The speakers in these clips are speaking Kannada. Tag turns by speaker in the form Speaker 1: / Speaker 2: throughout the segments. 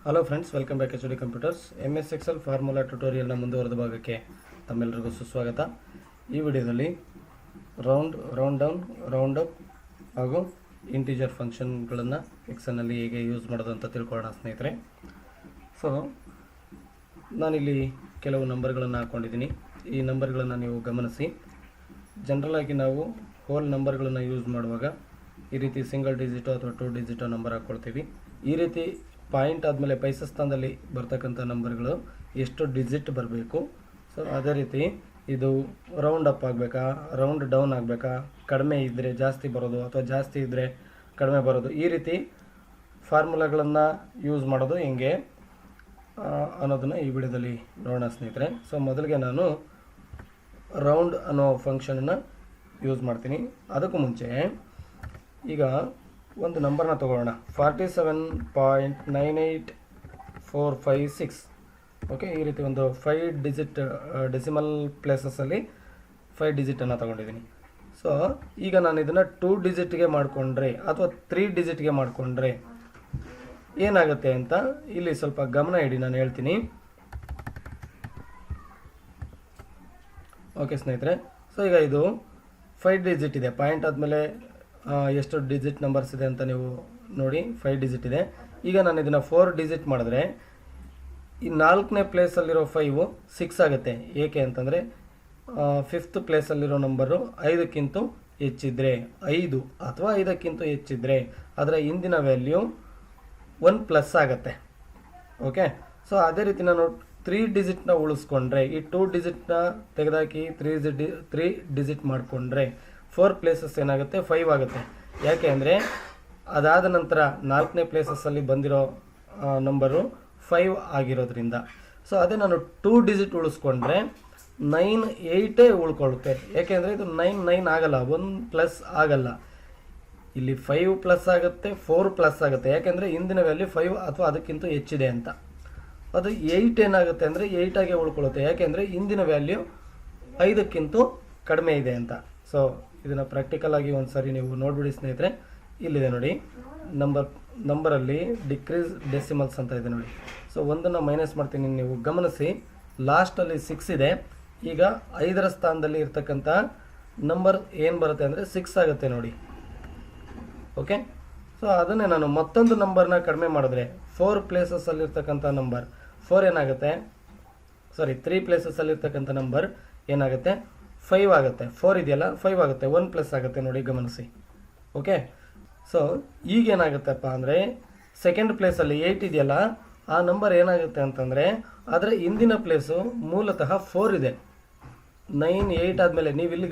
Speaker 1: Hello friends, welcome back H D computers. MS Excel formula ಟ್ಯುಟೋರಿಯಲ್ನ ಮುಂದುವರೆದ ಭಾಗಕ್ಕೆ ತಮ್ಮೆಲ್ಲರಿಗೂ ಸುಸ್ವಾಗತ. ಈ ವಿಡಿಯೋದಲ್ಲಿ ರೌಂಡ್ ಡೌನ್, ರೌಂಡ್ ಅಪ್ ಹಾಗೂ ಇಂಟಿಜರ್ ಫಂಕ್ಷನ್ಗಳನ್ನು ಎಕ್ಸೆಲ್ನಲ್ಲಿ ಹೇಗೆ ಯೂಸ್ ಮಾಡೋದು ಅಂತ ತಿಳ್ಕೊಳ್ಳೋಣ ಸ್ನೇಹಿತರೆ. ಸೊ ನಾನಿಲ್ಲಿ ಕೆಲವು ನಂಬರ್ಗಳನ್ನು ಹಾಕ್ಕೊಂಡಿದ್ದೀನಿ. ಈ ನಂಬರ್ಗಳನ್ನು ನೀವು ಗಮನಿಸಿ. ಜನರಲಾಗಿ ನಾವು ಹೋಲ್ ನಂಬರ್ಗಳನ್ನು ಯೂಸ್ ಮಾಡುವಾಗ ಈ ರೀತಿ ಸಿಂಗಲ್ ಡಿಜಿಟೋ ಅಥವಾ 2 ಡಿಜಿಟೋ ನಂಬರ್ ಹಾಕ್ಕೊಳ್ತೀವಿ. ಈ ರೀತಿ ಪಾಯಿಂಟ್ ಆದಮೇಲೆ ಪೈಸಾ ಸ್ಥಾನದಲ್ಲಿ ಬರ್ತಕ್ಕಂಥ ನಂಬರ್ಗಳು ಎಷ್ಟು ಡಿಜಿಟ್ ಬರಬೇಕು. ಸೊ ಅದೇ ರೀತಿ ಇದು ರೌಂಡ್ ಅಪ್ ಆಗಬೇಕಾ, ರೌಂಡ್ ಡೌನ್ ಆಗಬೇಕಾ, ಕಡಿಮೆ ಇದ್ದರೆ ಜಾಸ್ತಿ ಬರೋದು ಅಥವಾ ಜಾಸ್ತಿ ಇದ್ದರೆ ಕಡಿಮೆ ಬರೋದು, ಈ ರೀತಿ ಫಾರ್ಮುಲಾಗಳನ್ನು ಯೂಸ್ ಮಾಡೋದು ಹೆಂಗೆ ಅನ್ನೋದನ್ನು ಈ ವಿಡಿಯೋದಲ್ಲಿ ನೋಡೋಣ ಸ್ನೇಹಿತರೆ. ಸೊ ಮೊದಲಿಗೆ ನಾನು ರೌಂಡ್ ಅನ್ನೋ ಫಂಕ್ಷನನ್ನು ಯೂಸ್ ಮಾಡ್ತೀನಿ. ಅದಕ್ಕೂ ಮುಂಚೆ ಈಗ ಒಂದು ನಂಬರ್ನ ತೊಗೊಳ್ಳೋಣ. 47.98456. ಓಕೆ, ಈ ರೀತಿ ಒಂದು 5 ಡಿಜಿಟ್ ಡೆಸಿಮಲ್ ಪ್ಲೇಸಸಲ್ಲಿ 5 ಡಿಜಿಟನ್ನು ತೊಗೊಂಡಿದ್ದೀನಿ. ಸೊ ಈಗ ನಾನು ಇದನ್ನು 2 ಡಿಜಿಟ್ಗೆ ಮಾಡಿಕೊಂಡ್ರೆ ಅಥವಾ 3 ಡಿಜಿಟ್ಗೆ ಮಾಡಿಕೊಂಡ್ರೆ ಏನಾಗುತ್ತೆ ಅಂತ ಇಲ್ಲಿ ಸ್ವಲ್ಪ ಗಮನ ಇಡಿ, ನಾನು ಹೇಳ್ತೀನಿ. ಓಕೆ ಸ್ನೇಹಿತರೆ, ಸೊ ಈಗ ಇದು 5 ಡಿಜಿಟ್ ಇದೆ. ಪಾಯಿಂಟ್ ಆದಮೇಲೆ ಎಷ್ಟು ಡಿಜಿಟ್ ನಂಬರ್ಸ್ ಇದೆ ಅಂತ ನೀವು ನೋಡಿ. 5 ಡಿಜಿಟ್ ಇದೆ. ಈಗ ನಾನು ಇದನ್ನು 4 ಡಿಜಿಟ್ ಮಾಡಿದ್ರೆ ಈ 4ನೇ ಪ್ಲೇಸಲ್ಲಿರೋ 5 6 ಆಗುತ್ತೆ. ಏಕೆ ಅಂತಂದರೆ 5th ಪ್ಲೇಸಲ್ಲಿರೋ ನಂಬರು 5ಕ್ಕಿಂತ ಹೆಚ್ಚಿದ್ರೆ, 5 ಅಥವಾ 5ಕ್ಕಿಂತ ಹೆಚ್ಚಿದ್ರೆ ಅದರ ಹಿಂದಿನ ವ್ಯಾಲ್ಯೂ 1 ಪ್ಲಸ್ ಆಗುತ್ತೆ. ಓಕೆ, ಸೊ ಅದೇ ರೀತಿ ನಾನು 3 ಡಿಜಿಟ್ನ ಉಳಿಸ್ಕೊಂಡ್ರೆ, ಈ 2 ಡಿಜಿಟ್ನ ತೆಗೆದಾಕಿ 3 ಡಿಜಿಟ್ ಮಾಡಿಕೊಂಡ್ರೆ 4 ಪ್ಲೇಸಸ್ ಏನಾಗುತ್ತೆ, 5 ಆಗುತ್ತೆ. ಯಾಕೆ ಅಂದರೆ ಅದಾದ ನಂತರ 4ನೇ ಪ್ಲೇಸಸ್ಸಲ್ಲಿ ಬಂದಿರೋ ನಂಬರು 5 ಆಗಿರೋದ್ರಿಂದ. ಸೊ ಅದೇ ನಾನು 2 ಡಿಜಿಟ್ ಉಳಿಸ್ಕೊಂಡ್ರೆ 9 8 ಉಳ್ಕೊಳ್ಳುತ್ತೆ. ಯಾಕೆಂದರೆ ಇದು 9 ಆಗಲ್ಲ, 1 ಪ್ಲಸ್ ಆಗಲ್ಲ. ಇಲ್ಲಿ 5 ಪ್ಲಸ್ ಆಗುತ್ತೆ, 4 ಪ್ಲಸ್ ಆಗುತ್ತೆ. ಯಾಕೆಂದರೆ ಹಿಂದಿನ ವ್ಯಾಲ್ಯೂ 5 ಅಥವಾ ಅದಕ್ಕಿಂತ ಹೆಚ್ಚಿದೆ ಅಂತ. ಅದು 8 ಏನಾಗುತ್ತೆ ಅಂದರೆ 8 ಆಗೇ ಉಳ್ಕೊಳ್ಳುತ್ತೆ. ಯಾಕೆಂದರೆ ಹಿಂದಿನ ವ್ಯಾಲ್ಯೂ 5ಕ್ಕಿಂತ ಕಡಿಮೆ ಇದೆ ಅಂತ. ಸೊ ಇದನ್ನು ಪ್ರಾಕ್ಟಿಕಲ್ ಆಗಿ ಒಂದು ಸಾರಿ ನೀವು ನೋಡಿಬಿಡಿ ಸ್ನೇಹಿತರೆ. ಇಲ್ಲಿದೆ ನೋಡಿ, ನಂಬರಲ್ಲಿ ಡಿಕ್ರೀಸ್ ಡೆಸಿಮಲ್ಸ್ ಅಂತ ಇದೆ ನೋಡಿ. ಸೊ ಒಂದನ್ನು ಮೈನಸ್ ಮಾಡ್ತೀನಿ, ನೀವು ಗಮನಿಸಿ. ಲಾಸ್ಟಲ್ಲಿ 6 ಇದೆ. ಈಗ 5ರ ಸ್ಥಾನದಲ್ಲಿ ಇರ್ತಕ್ಕಂಥ ನಂಬರ್ ಏನು ಬರುತ್ತೆ ಅಂದರೆ 6 ಆಗುತ್ತೆ ನೋಡಿ. ಓಕೆ, ಸೊ ಅದನ್ನೇ ನಾನು ಮತ್ತೊಂದು ನಂಬರ್ನ ಕಡಿಮೆ ಮಾಡಿದ್ರೆ 4 ಪ್ಲೇಸಸ್ಸಲ್ಲಿರ್ತಕ್ಕಂಥ ನಂಬರ್ 4 ಏನಾಗುತ್ತೆ, 3 ಪ್ಲೇಸಸ್ಸಲ್ಲಿರ್ತಕ್ಕಂಥ ನಂಬರ್ ಏನಾಗುತ್ತೆ, 5 ಆಗುತ್ತೆ. 4 ಇದೆಯಲ್ಲ, 5 ಆಗುತ್ತೆ, 1 ಪ್ಲಸ್ ಆಗುತ್ತೆ ನೋಡಿ, ಗಮನಿಸಿ. ಓಕೆ, ಸೊ ಈಗೇನಾಗುತ್ತಪ್ಪ ಅಂದರೆ ಸೆಕೆಂಡ್ ಪ್ಲೇಸಲ್ಲಿ 8 ಇದೆಯಲ್ಲ, ಆ ನಂಬರ್ ಏನಾಗುತ್ತೆ ಅಂತಂದರೆ ಅದರ ಹಿಂದಿನ ಪ್ಲೇಸು ಮೂಲತಃ 4 ಇದೆ. 9 8 ಆದಮೇಲೆ ನೀವು ಇಲ್ಲಿ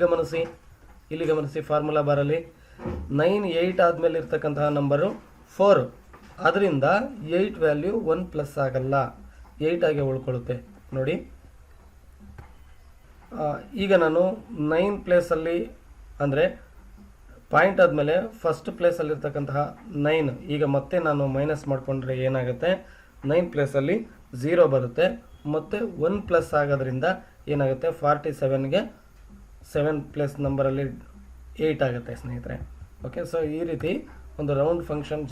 Speaker 1: ಗಮನಿಸಿ ಫಾರ್ಮುಲಾ ಬಾರಲ್ಲಿ 9 8 ಆದಮೇಲೆ ಇರ್ತಕ್ಕಂತಹ ನಂಬರು 4. ಅದರಿಂದ 8 ವ್ಯಾಲ್ಯೂ 1 ಪ್ಲಸ್ ಆಗಲ್ಲ, 8 ಆಗಿ ಉಳ್ಕೊಳ್ಳುತ್ತೆ ನೋಡಿ. ಈಗ ನಾನು 9 ಪ್ಲೇಸಲ್ಲಿ ಅಂದರೆ ಪಾಯಿಂಟ್ ಆದಮೇಲೆ ಫಸ್ಟ್ ಪ್ಲೇಸಲ್ಲಿರ್ತಕ್ಕಂತಹ 9 ಈಗ ಮತ್ತೆ ನಾನು ಮೈನಸ್ ಮಾಡಿಕೊಂಡ್ರೆ ಏನಾಗುತ್ತೆ, 9 ಪ್ಲೇಸಲ್ಲಿ 0 ಬರುತ್ತೆ. ಮತ್ತು 1 ಪ್ಲಸ್ ಆಗೋದ್ರಿಂದ ಏನಾಗುತ್ತೆ, 47ಗೆ 7 ಪ್ಲೇಸ್ ನಂಬರಲ್ಲಿ 8 ಆಗುತ್ತೆ ಸ್ನೇಹಿತರೆ. ಓಕೆ, ಸೊ ಈ ರೀತಿ ಒಂದು ರೌಂಡ್ ಫಂಕ್ಷನ್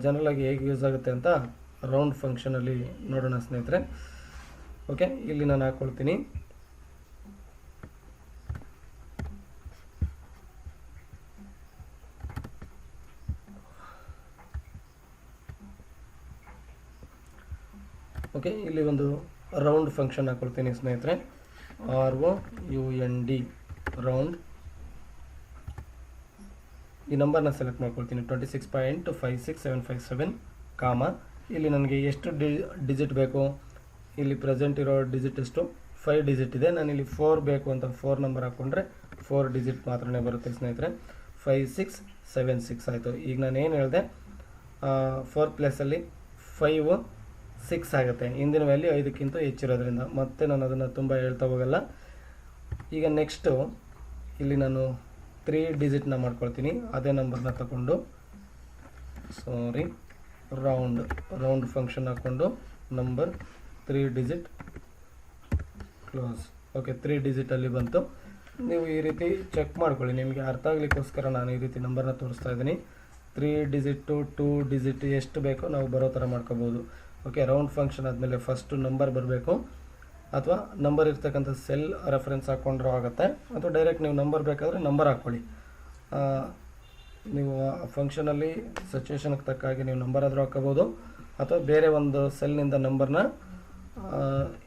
Speaker 1: ಜನರಲಾಗಿ ಹೇಗೆ ಯೂಸ್ ಆಗುತ್ತೆ ಅಂತ ರೌಂಡ್ ಫಂಕ್ಷನಲ್ಲಿ ನೋಡೋಣ ಸ್ನೇಹಿತರೆ. ಓಕೆ, ಇಲ್ಲಿ ನಾನು ಹಾಕ್ಕೊಳ್ತೀನಿ. ಓಕೆ, ಇಲ್ಲಿ ಒಂದು ರೌಂಡ್ ಫಂಕ್ಷನ್ ಹಾಕ್ಕೊಳ್ತೀನಿ ಸ್ನೇಹಿತರೆ. ROUND round. ಈ ನಂಬರ್ನ ಸೆಲೆಕ್ಟ್ ಮಾಡ್ಕೊಳ್ತೀನಿ, 26.56757 ಕಾಮ. ಇಲ್ಲಿ ನನಗೆ ಎಷ್ಟು ಡಿಜಿಟ್ ಬೇಕು, ಇಲ್ಲಿ ಪ್ರೆಸೆಂಟ್ ಇರೋ ಡಿಜಿಟ್ ಎಷ್ಟು, 5 ಡಿಜಿಟ್ ಇದೆ. ನಾನು ಇಲ್ಲಿ 4 ಬೇಕು ಅಂತ 4 ನಂಬರ್ ಹಾಕ್ಕೊಂಡ್ರೆ 4 ಡಿಜಿಟ್ ಮಾತ್ರನೇ ಬರುತ್ತೆ ಸ್ನೇಹಿತರೆ. 5676 ಆಯಿತು. ಈಗ ನಾನು ಏನು ಹೇಳಿದೆ, 4 ಪ್ಲೇಸಲ್ಲಿ 5 6 ಆಗುತ್ತೆ. ಹಿಂದಿನ ವ್ಯಾಲ್ಯೂ 5ಕ್ಕಿಂತ ಹೆಚ್ಚಿರೋದ್ರಿಂದ ಮತ್ತೆ ನಾನು ಅದನ್ನು ತುಂಬ ಹೇಳ್ತಾ ಹೋಗಲ್ಲ. ಈಗ ನೆಕ್ಸ್ಟು ಇಲ್ಲಿ ನಾನು 3 ಡಿಜಿಟ್ನ ಮಾಡ್ಕೊಳ್ತೀನಿ. ಅದೇ ನಂಬರ್ನ ತಗೊಂಡು ರೌಂಡ್ ಫಂಕ್ಷನ್ ಹಾಕ್ಕೊಂಡು ನಂಬರ್ 3 ಡಿಜಿಟ್ ಕ್ಲೋಸ್. ಓಕೆ, 3 ಡಿಜಿಟಲ್ಲಿ ಬಂತು. ನೀವು ಈ ರೀತಿ ಚೆಕ್ ಮಾಡ್ಕೊಳ್ಳಿ, ನಿಮಗೆ ಅರ್ಥ ಆಗಲಿಕ್ಕೋಸ್ಕರ ನಾನು ಈ ರೀತಿ ನಂಬರ್ನ ತೋರಿಸ್ತಾ ಇದ್ದೀನಿ. 3 ಡಿಜಿಟು 2 ಡಿಜಿಟ್ ಎಷ್ಟು ಬೇಕೋ ನಾವು ಬರೋ ಥರ ಮಾಡ್ಕೋಬೋದು. ಓಕೆ, ರೌಂಡ್ ಫಂಕ್ಷನ್ ಆದಮೇಲೆ ಫಸ್ಟು ನಂಬರ್ ಬರಬೇಕು, ಅಥವಾ ನಂಬರ್ ಇರ್ತಕ್ಕಂಥ ಸೆಲ್ ರೆಫರೆನ್ಸ್ ಹಾಕ್ಕೊಂಡ್ರೂ ಆಗುತ್ತೆ, ಅಥವಾ ಡೈರೆಕ್ಟ್ ನೀವು ನಂಬರ್ ಬೇಕಾದರೆ ನಂಬರ್ ಹಾಕ್ಕೊಳ್ಳಿ. ನೀವು ಫಂಕ್ಷನಲ್ಲಿ ಸಿಚುವೇಶನ್ಗೆ ತಕ್ಕ ಹಾಗೆ ನೀವು ನಂಬರ್ ಆದರೂ ಹಾಕ್ಕೋಬೋದು, ಅಥವಾ ಬೇರೆ ಒಂದು ಸೆಲ್ನಿಂದ ನಂಬರ್ನ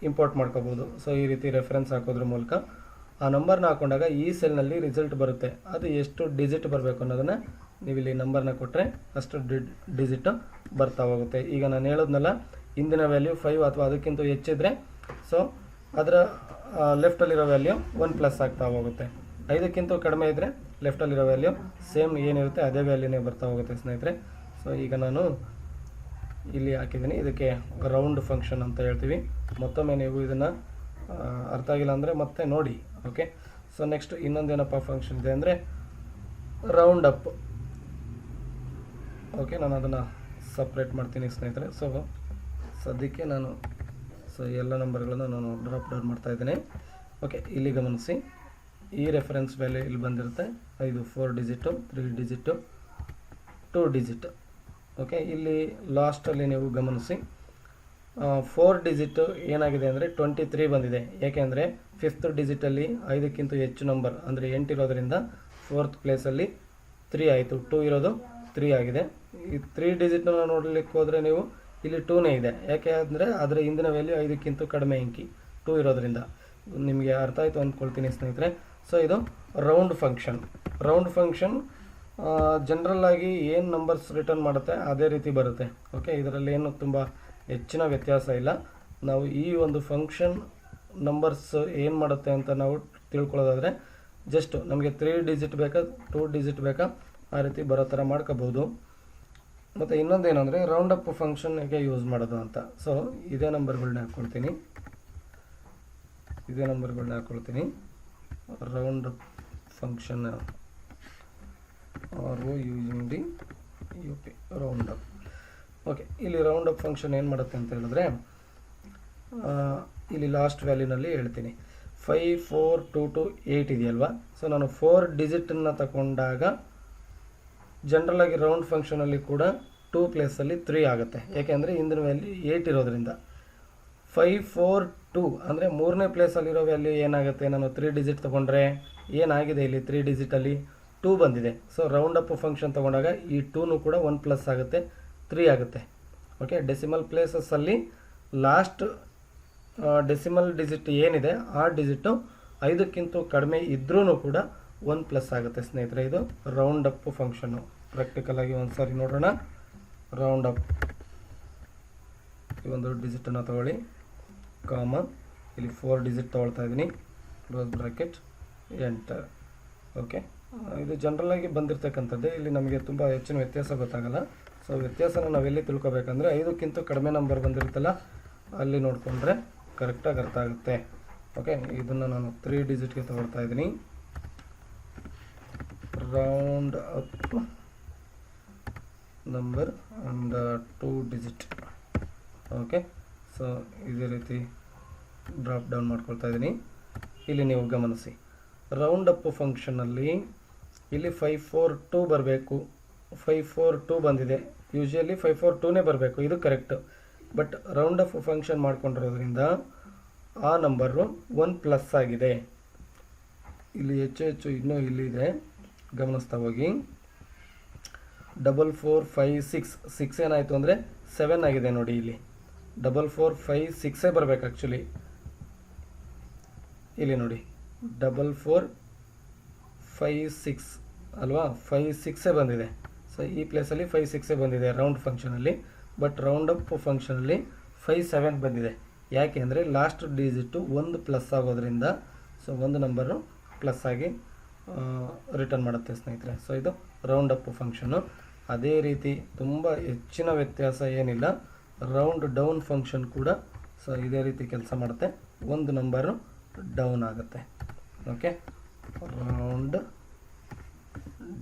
Speaker 1: ಇಂಪೋರ್ಟ್ ಮಾಡ್ಕೋಬೋದು. ಸೊ ಈ ರೀತಿ ರೆಫರೆನ್ಸ್ ಹಾಕೋದ್ರ ಮೂಲಕ ಆ ನಂಬರ್ನ ಹಾಕೊಂಡಾಗ ಈ ಸೆಲ್ನಲ್ಲಿ ರಿಸಲ್ಟ್ ಬರುತ್ತೆ. ಅದು ಎಷ್ಟು ಡಿಜಿಟ್ ಬರಬೇಕು ಅನ್ನೋದನ್ನು ನೀವು ಇಲ್ಲಿ ನಂಬರ್ನ ಕೊಟ್ಟರೆ ಅಷ್ಟು ಡಿಜಿಟ್ ಬರ್ತಾ ಹೋಗುತ್ತೆ. ಈಗ ನಾನು ಹೇಳೋದ್ನಲ್ಲ, ಇಂದಿನ ವ್ಯಾಲ್ಯೂ 5 ಅಥವಾ ಅದಕ್ಕಿಂತ ಹೆಚ್ಚಿದ್ರೆ ಸೊ ಅದರ ಲೆಫ್ಟಲ್ಲಿರೋ ವ್ಯಾಲ್ಯೂ 1+ ಆಗ್ತಾ ಹೋಗುತ್ತೆ. 5ಕ್ಕಿಂತ ಕಡಿಮೆ ಇದ್ದರೆ ಲೆಫ್ಟಲ್ಲಿರೋ ವ್ಯಾಲ್ಯೂ ಸೇಮ್ ಏನಿರುತ್ತೆ ಅದೇ ವ್ಯಾಲ್ಯೂನೇ ಬರ್ತಾ ಹೋಗುತ್ತೆ ಸ್ನೇಹಿತರೆ. ಸೊ ಈಗ ನಾನು ಇಲ್ಲಿ ಹಾಕಿದ್ದೀನಿ, ಇದಕ್ಕೆ ರೌಂಡ್ ಫಂಕ್ಷನ್ ಅಂತ ಹೇಳ್ತೀವಿ. ಮತ್ತೊಮ್ಮೆ ನೀವು ಇದನ್ನು ಅರ್ಥ ಆಗಿಲ್ಲ ಅಂದರೆ ಮತ್ತೆ ನೋಡಿ. ಓಕೆ, ಸೊ ನೆಕ್ಸ್ಟ್ ಇನ್ನೊಂದೇನಪ್ಪ ಫಂಕ್ಷನ್ ಇದೆ ಅಂದರೆ ರೌಂಡ್ ಅಪ್. ಓಕೆ, ನಾನು ಅದನ್ನು ಸಪ್ರೇಟ್ ಮಾಡ್ತೀನಿ ಸ್ನೇಹಿತರೆ. ಸೊ ಸದ್ಯಕ್ಕೆ ನಾನು ಎಲ್ಲ ನಂಬರ್ಗಳನ್ನು ನಾನು ಡ್ರಾಪ್ ಡೌನ್ ಮಾಡ್ತಾ ಇದ್ದೇನೆ. ಓಕೆ, ಇಲ್ಲಿ ಗಮನಿಸಿ, ಈ ರೆಫರೆನ್ಸ್ ವ್ಯಾಲ್ಯೂ ಇಲ್ಲಿ ಬಂದಿರುತ್ತೆ. ಇದು 4 ಡಿಜಿಟು, 3 ಡಿಜಿಟು, 2 ಡಿಜಿಟ್. ಓಕೆ, ಇಲ್ಲಿ ಲಾಸ್ಟಲ್ಲಿ ನೀವು ಗಮನಿಸಿ 4 ಡಿಜಿಟು ಏನಾಗಿದೆ ಅಂದರೆ 23 ಬಂದಿದೆ. ಏಕೆಂದರೆ 5th ಡಿಜಿಟಲ್ಲಿ 5ಕ್ಕಿಂತ ಹೆಚ್ಚು ನಂಬರ್ ಅಂದರೆ 8 ಇರೋದರಿಂದ 4th ಪ್ಲೇಸಲ್ಲಿ 3 ಆಯಿತು. 2 ಇರೋದು 3 ಆಗಿದೆ. ಈ 3 ಡಿಜಿಟನ್ನು ನೋಡಲಿಕ್ಕೆ ಹೋದರೆ ನೀವು ಇಲ್ಲಿ 2ನೇ ಇದೆ. ಯಾಕೆ ಅಂದರೆ ಅದರ ಹಿಂದಿನ ವ್ಯಾಲ್ಯೂ 5ಕ್ಕಿಂತ ಕಡಿಮೆ ಅಂಕಿ 2 ಇರೋದರಿಂದ. ನಿಮಗೆ ಅರ್ಥ ಆಯಿತು ಅಂದ್ಕೊಳ್ತೀನಿ ಸ್ನೇಹಿತರೆ. ಸೊ ಇದು ರೌಂಡ್ ಫಂಕ್ಷನ್. ರೌಂಡ್ ಫಂಕ್ಷನ್ ಜನರಲ್ಲಾಗಿ ಏನು ನಂಬರ್ಸ್ ರಿಟರ್ನ್ ಮಾಡುತ್ತೆ ಅದೇ ರೀತಿ ಬರುತ್ತೆ. ಓಕೆ, ಇದರಲ್ಲಿ ಏನು ತುಂಬ ಹೆಚ್ಚಿನ ವ್ಯತ್ಯಾಸ ಇಲ್ಲ. ನಾವು ಈ ಒಂದು ಫಂಕ್ಷನ್ ನಂಬರ್ಸ್ ಏನು ಮಾಡುತ್ತೆ ಅಂತ ನಾವು ತಿಳ್ಕೊಳ್ಳೋದಾದರೆ ಜಸ್ಟ್ ನಮಗೆ 3 ಡಿಜಿಟ್ ಬೇಕಾ 2 ಡಿಜಿಟ್ ಬೇಕಾ ಆ ರೀತಿ ಬರೋ ಥರ ಮಾಡ್ಕೋಬೋದು. ಮತ್ತು ಇನ್ನೊಂದೇನೆಂದರೆ ರೌಂಡ್ ಅಪ್ ಫಂಕ್ಷನ್ ಹೇಗೆ ಯೂಸ್ ಮಾಡೋದು ಅಂತ. ಸೊ ಇದೇ ನಂಬರ್ಗಳನ್ನ ಹಾಕ್ಕೊಳ್ತೀನಿ. Round up function using the UP round up. Okay, ಇಲ್ಲಿ ರೌಂಡ್ ಅಪ್ ಫಂಕ್ಷನ್ ಏನು ಮಾಡುತ್ತೆ ಅಂತ ಹೇಳಿದ್ರೆ ಇಲ್ಲಿ ಲಾಸ್ಟ್ ವ್ಯಾಲ್ಯೂನಲ್ಲಿ ಹೇಳ್ತೀನಿ 5 4 2 2 8 ಇದೆಯಲ್ವಾ. ಸೊ ನಾನು 4 ಡಿಜಿಟನ್ನು ತಗೊಂಡಾಗ ಜನರಲಾಗಿ ರೌಂಡ್ ಫಂಕ್ಷನಲ್ಲಿ ಕೂಡ 2 ಪ್ಲೇಸಲ್ಲಿ 3 ಆಗುತ್ತೆ. ಯಾಕೆಂದರೆ ಇಂದಿನ ವ್ಯಾಲ್ಯೂ 8 ಇರೋದ್ರಿಂದ 5 4 2 ಅಂದರೆ 3ನೇ ಪ್ಲೇಸಲ್ಲಿರೋ ವ್ಯಾಲ್ಯೂ ಏನಾಗುತ್ತೆ, ನಾನು 3 ಡಿಜಿಟ್ ತೊಗೊಂಡ್ರೆ ಏನಾಗಿದೆ ಇಲ್ಲಿ 3 ಡಿಜಿಟಲ್ಲಿ 2 ಬಂದಿದೆ. ಸೊ ರೌಂಡ್ ಅಪ್ ಫಂಕ್ಷನ್ ತೊಗೊಂಡಾಗ ಈ 2ನೂ ಕೂಡ 1+ ಆಗುತ್ತೆ, 3 ಆಗುತ್ತೆ. ಓಕೆ, ಡೆಸಿಮಲ್ ಪ್ಲೇಸಸ್ಸಲ್ಲಿ ಲಾಸ್ಟ್ ಡೆಸಿಮಲ್ ಡಿಜಿಟ್ ಏನಿದೆ ಆ ಡಿಜಿಟು 5ಕ್ಕಿಂತ ಕಡಿಮೆ ಇದ್ರೂ ಕೂಡ 1+ ಆಗುತ್ತೆ ಸ್ನೇಹಿತರೆ. ಇದು ರೌಂಡ್ ಅಪ್ ಫಂಕ್ಷನ್ನು. ಪ್ರಾಕ್ಟಿಕಲಾಗಿ ಒಂದು ಸಾರಿ ನೋಡೋಣ. ರೌಂಡ್ ಅಪ್, ಈ ಒಂದು ಡಿಜಿಟನ್ನು ತಗೊಳ್ಳಿ, ಕಾಮ, ಇಲ್ಲಿ 4 ಡಿಜಿಟ್ ತೊಗೊಳ್ತಾ ಇದ್ದೀನಿ, ಕ್ಲೋಸ್ ಬ್ರಾಕೆಟ್, ಎಂಟರ್. ಓಕೆ, ಇದು ಜನರಲಾಗಿ ಬಂದಿರತಕ್ಕಂಥದ್ದೇ. ಇಲ್ಲಿ ನಮಗೆ ತುಂಬ ಹೆಚ್ಚಿನ ವ್ಯತ್ಯಾಸ ಗೊತ್ತಾಗಲ್ಲ. ಸೊ ವ್ಯತ್ಯಾಸನ ನಾವೆಲ್ಲಿ ತಿಳ್ಕೊಬೇಕಂದ್ರೆ 5ಕ್ಕಿಂತ ಕಡಿಮೆ ನಂಬರ್ ಬಂದಿರುತ್ತಲ್ಲ ಅಲ್ಲಿ ನೋಡಿಕೊಂಡ್ರೆ ಕರೆಕ್ಟಾಗಿ ಅರ್ಥ ಆಗುತ್ತೆ. ಓಕೆ, ಇದನ್ನು ನಾನು 3 ಡಿಜಿಟ್ಗೆ ತಗೊಳ್ತಾ ಇದ್ದೀನಿ. Round up number and 2 digit. Okay, so ಇದೇ ರೀತಿ ಡ್ರಾಪ್ ಡೌನ್ ಮಾಡ್ಕೊಳ್ತಾ ಇದ್ದೀನಿ. ಇಲ್ಲಿ ನೀವು ಗಮನಿಸಿ, ರೌಂಡ್ ಅಪ್ ಫಂಕ್ಷನಲ್ಲಿ ಇಲ್ಲಿ 5 4 2 ಬರಬೇಕು. 5 4 2 ಬಂದಿದೆ. ಯೂಶುವಲಿ 5 4 2ನೇ ಬರಬೇಕು, ಇದು correct. But round up function ಮಾಡ್ಕೊಂಡಿರೋದ್ರಿಂದ ಆ ನಂಬರು 1+ ಆಗಿದೆ. ಇಲ್ಲಿ ಹೆಚ್ಚು ಇನ್ನೂ ಇಲ್ಲಿದೆ, ಗಮನಿಸ್ತಾ ಹೋಗಿ. 4 4 5 6 ಏನಾಯಿತು ಅಂದರೆ 7 ಆಗಿದೆ ನೋಡಿ. ಇಲ್ಲಿ 4 4 5 6 ಬರಬೇಕು ಆ್ಯಕ್ಚುಲಿ. ಇಲ್ಲಿ ನೋಡಿ 4 4 5 6 ಅಲ್ವಾ, 5 6 ಬಂದಿದೆ. ಸೊ ಈ ಪ್ಲೇಸಲ್ಲಿ 5 6 ಬಂದಿದೆ ರೌಂಡ್ ಫಂಕ್ಷನಲ್ಲಿ. ಬಟ್ ರೌಂಡ್ ಅಪ್ ಫಂಕ್ಷನಲ್ಲಿ 5 7 ಬಂದಿದೆ. ಯಾಕೆ ಅಂದರೆ ಲಾಸ್ಟ್ ಡಿಜಿಟು 1+ ಆಗೋದ್ರಿಂದ ಸೊ ಒಂದು ನಂಬರು ಪ್ಲಸ್ ಆಗಿ ರಿಟರ್ನ್ ಮಾಡುತ್ತೆ ಸ್ನೇಹಿತರೆ. ಸೊ ಇದು ರೌಂಡ್ ಅಪ್ ಫಂಕ್ಷನ್ನು. ಅದೇ ರೀತಿ ತುಂಬ ಹೆಚ್ಚಿನ ವ್ಯತ್ಯಾಸ ಏನಿಲ್ಲ. ರೌಂಡ್ ಡೌನ್ ಫಂಕ್ಷನ್ ಕೂಡ ಸೊ ಇದೇ ರೀತಿ ಕೆಲಸ ಮಾಡುತ್ತೆ, ಒಂದು ನಂಬರು ಡೌನ್ ಆಗುತ್ತೆ. Okay, round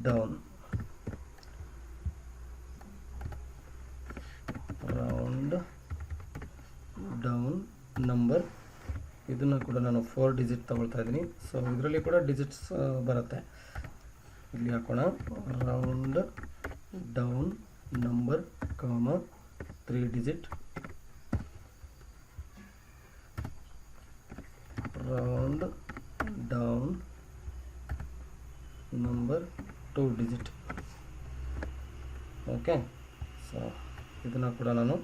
Speaker 1: down, round down number. ಇದನ್ನು ಕೂಡ ನಾನು 4 ಡಿಜಿಟ್ ತಗೊಳ್ತಾ ಇದ್ದೀನಿ. ಸೊ ಇದರಲ್ಲಿ ಕೂಡ ಡಿಜಿಟ್ಸ್ ಬರುತ್ತೆ. ಇಲ್ಲಿ ಹಾಕೋಣ, ರೌಂಡ್ ಡೌನ್ ನಂಬರ್ ಕಾಮ 3 digit round down number 2 digit. Okay, so ಇದನ್ನು ಕೂಡ ನಾನು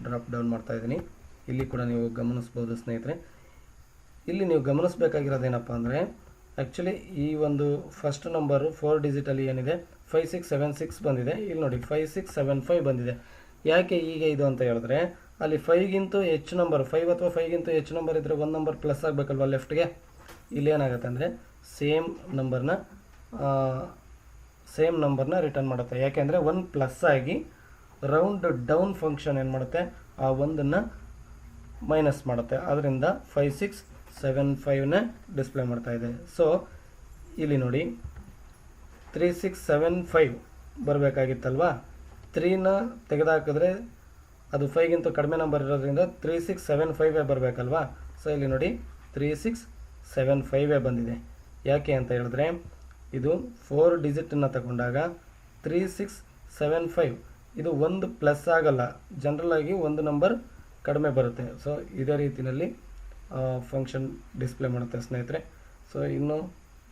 Speaker 1: ಡ್ರಾಪ್ ಡೌನ್ ಮಾಡ್ತಾ ಇದ್ದೀನಿ. ಇಲ್ಲಿ ಕೂಡ ನೀವು ಗಮನಿಸ್ಬೋದು ಸ್ನೇಹಿತರೆ. ಇಲ್ಲಿ ನೀವು ಗಮನಿಸಬೇಕಾಗಿರೋದೇನಪ್ಪ ಅಂದರೆ ಆ್ಯಕ್ಚುಲಿ ಈ ಒಂದು ಫಸ್ಟ್ ನಂಬರು 4 ಡಿಜಿಟಲ್ಲಿ ಏನಿದೆ 5676 ಬಂದಿದೆ. ಇಲ್ಲಿ ನೋಡಿ 5675 ಬಂದಿದೆ. ಯಾಕೆ ಹೀಗೆ ಇದು ಅಂತ ಹೇಳಿದ್ರೆ ಅಲ್ಲಿ 5ಗಿಂತ ಹೆಚ್ಚು ನಂಬರ್ 5 ಅಥವಾ 5ಗಿಂತ ಹೆಚ್ಚು ನಂಬರ್ ಇದ್ದರೆ ಒಂದು ನಂಬರ್ ಪ್ಲಸ್ ಆಗಬೇಕಲ್ವ ಲೆಫ್ಟ್ಗೆ. ಇಲ್ಲಿ ಏನಾಗುತ್ತೆ ಅಂದರೆ ಸೇಮ್ ನಂಬರ್ನ ರಿಟರ್ನ್ ಮಾಡುತ್ತೆ. ಯಾಕೆಂದರೆ 1 ಪ್ಲಸ್ ಆಗಿ ರೌಂಡ್ ಡೌನ್ ಫಂಕ್ಷನ್ ಏನು ಮಾಡುತ್ತೆ, ಆ ಒಂದನ್ನು ಮೈನಸ್ ಮಾಡುತ್ತೆ. ಅದರಿಂದ 5675ನ ಡಿಸ್ಪ್ಲೇ ಮಾಡ್ತಾ ಇದೆ. ಸೊ ಇಲ್ಲಿ ನೋಡಿ 3675 ಬರಬೇಕಾಗಿತ್ತಲ್ವಾ, 3ನ ತೆಗೆದುಹಾಕಿದ್ರೆ ಅದು 5ಗಿಂತ ಕಡಿಮೆ ನಂಬರ್ ಇರೋದ್ರಿಂದ 3675 ಬರಬೇಕಲ್ವಾ. ಸೊ ಇಲ್ಲಿ ನೋಡಿ 3675 ಬಂದಿದೆ. ಯಾಕೆ ಅಂತ ಹೇಳಿದ್ರೆ ಇದು 4 ಡಿಜಿಟನ್ನು ತಗೊಂಡಾಗ 3675 ಇದು ಒಂದು ಪ್ಲಸ್ ಆಗಲ್ಲ, ಜನರಲಾಗಿ ಒಂದು ನಂಬರ್ ಕಡಿಮೆ ಬರುತ್ತೆ. ಸೊ ಇದೇ ರೀತಿಯಲ್ಲಿ ಫಂಕ್ಷನ್ ಡಿಸ್ಪ್ಲೇ ಮಾಡುತ್ತೆ ಸ್ನೇಹಿತರೆ. ಸೊ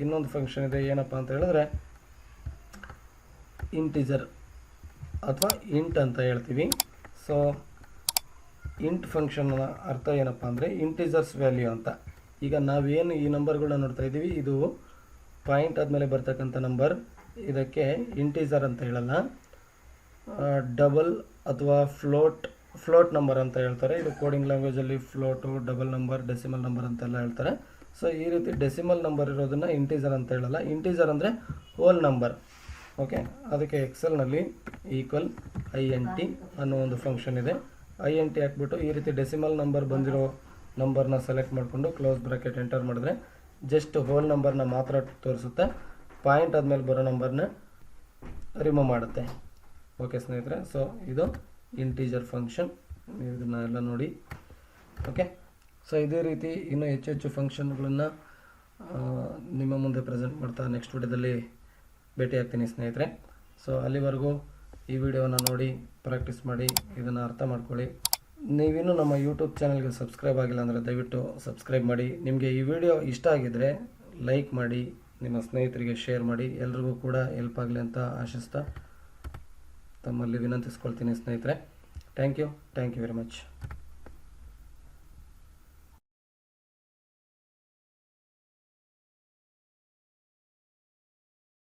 Speaker 1: ಇನ್ನೊಂದು ಫಂಕ್ಷನ್ ಇದೆ, ಏನಪ್ಪ ಅಂತ ಹೇಳಿದ್ರೆ ಇಂಟಿಜರ್ ಅಥವಾ ಇಂಟ್ ಅಂತ ಹೇಳ್ತೀವಿ. ಸೊ ಇಂಟ್ ಫಂಕ್ಷನ್ನ ಅರ್ಥ ಏನಪ್ಪ ಅಂದರೆ ಇಂಟಿಜರ್ಸ್ ವ್ಯಾಲ್ಯೂ ಅಂತ. ಈಗ ನಾವೇನು ಈ ನಂಬರ್ಗಳನ್ನ ನೋಡ್ತಾ ಇದ್ದೀವಿ, ಇದು ಪಾಯಿಂಟ್ ಆದಮೇಲೆ ಬರ್ತಕ್ಕಂಥ ನಂಬರ್, ಇದಕ್ಕೆ ಇಂಟಿಜರ್ ಅಂತ ಹೇಳಲ್ಲ, ಡಬಲ್ ಅಥವಾ ಫ್ಲೋಟ್ ನಂಬರ್ ಅಂತ ಹೇಳ್ತಾರೆ. ಇದು ಕೋಡಿಂಗ್ ಲ್ಯಾಂಗ್ವೇಜಲ್ಲಿ float, double number, decimal number ಅಂತೆಲ್ಲ ಹೇಳ್ತಾರೆ. ಸೊ ಈ ರೀತಿ ಡೆಸಿಮಲ್ ನಂಬರ್ ಇರೋದನ್ನು ಇಂಟಿಜರ್ ಅಂತ ಹೇಳಲ್ಲ. ಇಂಟಿಜರ್ ಅಂದರೆ ಹೋಲ್ ನಂಬರ್. ಓಕೆ, ಅದಕ್ಕೆ ಎಕ್ಸೆಲ್ನಲ್ಲಿ ಈಕ್ವಲ್ INT ಅನ್ನೋ ಒಂದು ಫಂಕ್ಷನ್ ಇದೆ. INT ಹಾಕ್ಬಿಟ್ಟು ಈ ರೀತಿ ಡೆಸಿಮಲ್ ನಂಬರ್ ಬಂದಿರೋ ನಂಬರ್ನ ಸೆಲೆಕ್ಟ್ ಮಾಡಿಕೊಂಡು ಕ್ಲೋಸ್ ಬ್ರಾಕೆಟ್ ಎಂಟರ್ ಮಾಡಿದ್ರೆ ಜಸ್ಟ್ ಹೋಲ್ ನಂಬರ್ನ ಮಾತ್ರ ತೋರಿಸುತ್ತೆ, ಪಾಯಿಂಟ್ ಆದಮೇಲೆ ಬರೋ ನಂಬರ್ನ ರಿಮೂವ್ ಮಾಡುತ್ತೆ. ಓಕೆ ಸ್ನೇಹಿತರೆ, ಸೊ ಇದು ಇಂಟಿಜರ್ ಫಂಕ್ಷನ್. ನೀವು ಇದನ್ನ ಎಲ್ಲ ನೋಡಿ. ಓಕೆ, ಸೊ ಇದೇ ರೀತಿ ಇನ್ನೂ ಹೆಚ್ಚು ಫಂಕ್ಷನ್ಗಳನ್ನು ನಿಮ್ಮ ಮುಂದೆ ಪ್ರೆಸೆಂಟ್ ಮಾಡ್ತಾ ನೆಕ್ಸ್ಟ್ ವಿಡಿಯೋದಲ್ಲಿ ಭೇಟಿ ಆಗ್ತೀನಿ ಸ್ನೇಹಿತರೆ. ಸೊ ಅಲ್ಲಿವರೆಗೂ ಈ ವಿಡಿಯೋನ ನೋಡಿ ಪ್ರಾಕ್ಟೀಸ್ ಮಾಡಿ, ಇದನ್ನು ಅರ್ಥ ಮಾಡ್ಕೊಳ್ಳಿ. ನೀವಿನ್ನೂ ನಮ್ಮ ಯೂಟ್ಯೂಬ್ ಚಾನಲ್ಗೆ ಸಬ್ಸ್ಕ್ರೈಬ್ ಆಗಿಲ್ಲ ಅಂದರೆ ದಯವಿಟ್ಟು ಸಬ್ಸ್ಕ್ರೈಬ್ ಮಾಡಿ. ನಿಮಗೆ ಈ ವಿಡಿಯೋ ಇಷ್ಟ ಆಗಿದ್ದರೆ ಲೈಕ್ ಮಾಡಿ, ನಿಮ್ಮ ಸ್ನೇಹಿತರಿಗೆ ಶೇರ್ ಮಾಡಿ. ಎಲ್ರಿಗೂ ಕೂಡ ಹೆಲ್ಪ್ ಆಗಲಿ ಅಂತ ಆಶಿಸ್ತಾ ತಮ್ಮಲ್ಲಿ ವಿನಂತಿಸ್ಕೊಳ್ತೀನಿ ಸ್ನೇಹಿತರೆ. Thank you very much.